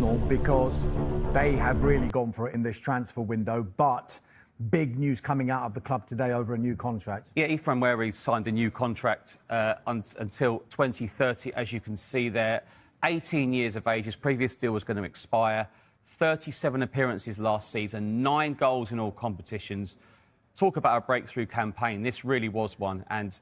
Arsenal because they have really gone for it in this transfer window, but big news coming out of the club today over a new contract. Yeah, Nwaneri signed a new contract until 2030, as you can see there. 18 years of age. His previous deal was going to expire. 37 appearances last season, 9 goals in all competitions. Talk about a breakthrough campaign. This really was one, and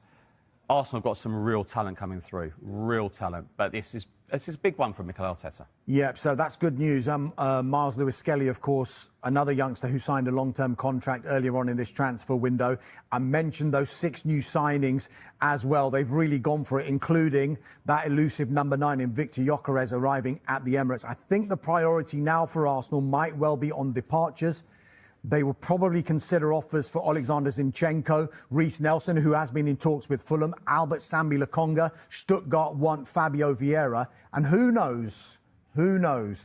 Arsenal got some real talent coming through, real talent. But this is a big one for Mikel Arteta. Yeah, so that's good news. Miles Lewis-Skelly, of course, another youngster who signed a long-term contract earlier on in this transfer window. I mentioned those 6 new signings as well. They've really gone for it, including that elusive number 9 in Victor Gyökeres arriving at the Emirates. I think the priority now for Arsenal might well be on departures. They will probably consider offers for Alexander Zinchenko, Reiss Nelson, who has been in talks with Fulham, Albert Sambi Lokonga. Stuttgart want Fabio Vieira. And who knows,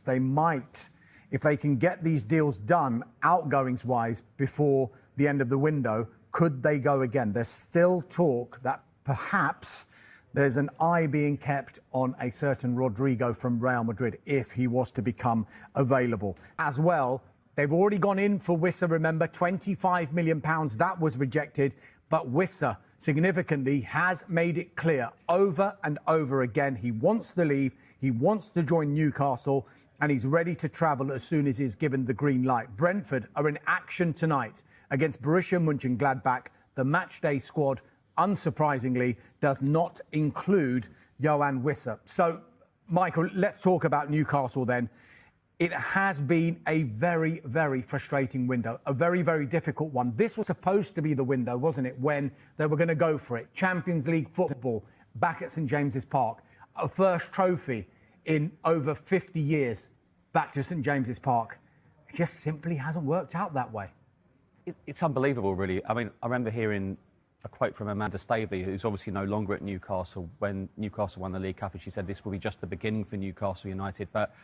they might, if they can get these deals done, outgoings-wise, before the end of the window, could they go again? There's still talk that perhaps there's an eye being kept on a certain Rodrygo from Real Madrid if he was to become available. As well, they've already gone in for Wissa, remember, £25 million. That was rejected. But Wissa, significantly, has made it clear over and over again he wants to leave, he wants to join Newcastle, and he's ready to travel as soon as he's given the green light. Brentford are in action tonight against Borussia Mönchengladbach. The matchday squad, unsurprisingly, does not include Yoane Wissa. So, Michael, let's talk about Newcastle then. It has been a very, very frustrating window, a very, very difficult one. This was supposed to be the window, wasn't it, when they were going to go for it. Champions League football back at St James's Park. A first trophy in over 50 years back to St James's Park. It just simply hasn't worked out that way. It's unbelievable, really. I mean, I remember hearing a quote from Amanda Staveley, who's obviously no longer at Newcastle, when Newcastle won the League Cup, and she said this will be just the beginning for Newcastle United. But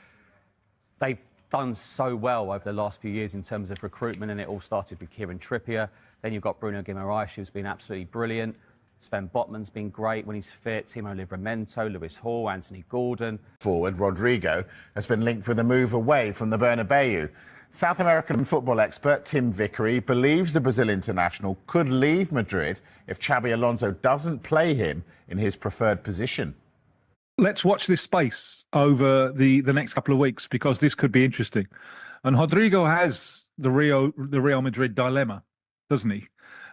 they've done so well over the last few years in terms of recruitment, and it all started with Kieran Trippier. Then you've got Bruno Guimaraes, who's been absolutely brilliant. Sven Botman's been great when he's fit. Timo Livramento, Lewis Hall, Anthony Gordon. Forward Rodrygo has been linked with a move away from the Bernabeu. South American football expert Tim Vickery believes the Brazil international could leave Madrid if Xabi Alonso doesn't play him in his preferred position. Let's watch this space over the next couple of weeks, because this could be interesting. And Rodrygo has the Real Madrid dilemma, doesn't he?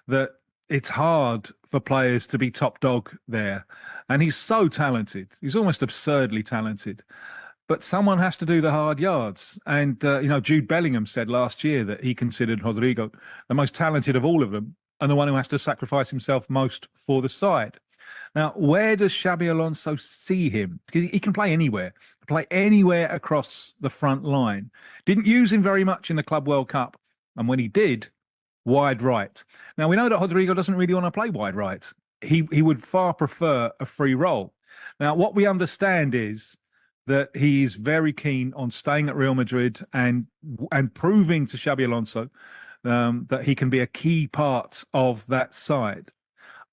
That it's hard for players to be top dog there. And he's so talented. He's almost absurdly talented. But someone has to do the hard yards. And, Jude Bellingham said last year that he considered Rodrygo the most talented of all of them and the one who has to sacrifice himself most for the side. Now, where does Xabi Alonso see him? Because he can play anywhere across the front line. Didn't use him very much in the Club World Cup. And when he did, wide right. Now, we know that Rodrygo doesn't really want to play wide right. He would far prefer a free role. Now, what we understand is that he is very keen on staying at Real Madrid and proving to Xabi Alonso that he can be a key part of that side.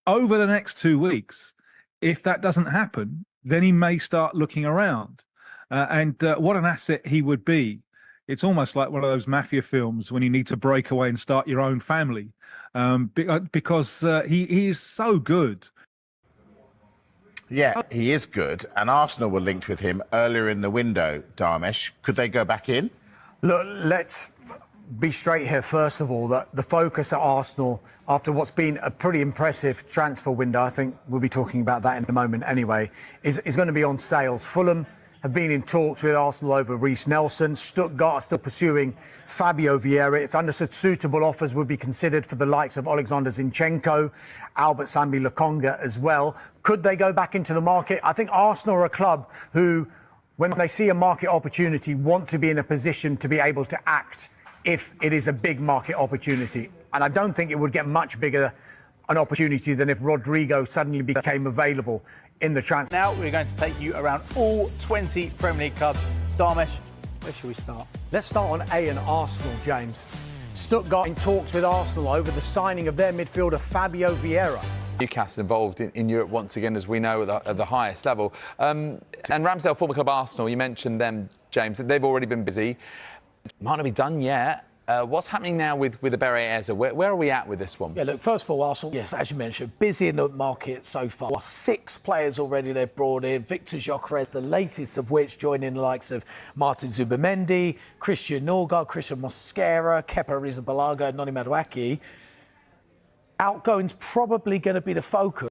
Over the next 2 weeks, if that doesn't happen, then he may start looking around. What an asset he would be. It's almost like one of those mafia films when you need to break away and start your own family, because he is so good. Yeah, he is good. And Arsenal were linked with him earlier in the window, Dharmesh. Could they go back in? Look, let's be straight here, first of all, that the focus at Arsenal, after what's been a pretty impressive transfer window, I think we'll be talking about that in a moment anyway, is going to be on sales. Fulham have been in talks with Arsenal over Reiss Nelson. Stuttgart are still pursuing Fabio Vieira. It's understood suitable offers would be considered for the likes of Alexander Zinchenko, Albert Sambi Lokonga as well. Could they go back into the market? I think Arsenal are a club who, when they see a market opportunity, want to be in a position to be able to act if it is a big market opportunity. And I don't think it would get much bigger an opportunity than if Rodrygo suddenly became available in the transfer. Now we're going to take you around all 20 Premier League clubs. Dharmesh, where should we start? Let's start on A and Arsenal, James. Stuttgart in talks with Arsenal over the signing of their midfielder Fabio Vieira. Newcastle involved in Europe once again, as we know, at the highest level. And Ramsdale, former club Arsenal, you mentioned them James. They've already been busy. Might not be done yet. What's happening now with the Beret Eze? Where are we at with this one? Yeah, look, first of all, Arsenal, yes, as you mentioned, busy in the market so far. 6 players already they've brought in. Victor Gyökeres, the latest of which joining the likes of Martin Zubimendi, Christian Norgard, Christian Mosquera, Kepa Arrizabalaga, Noni Madueke. Outgoing's probably going to be the focus.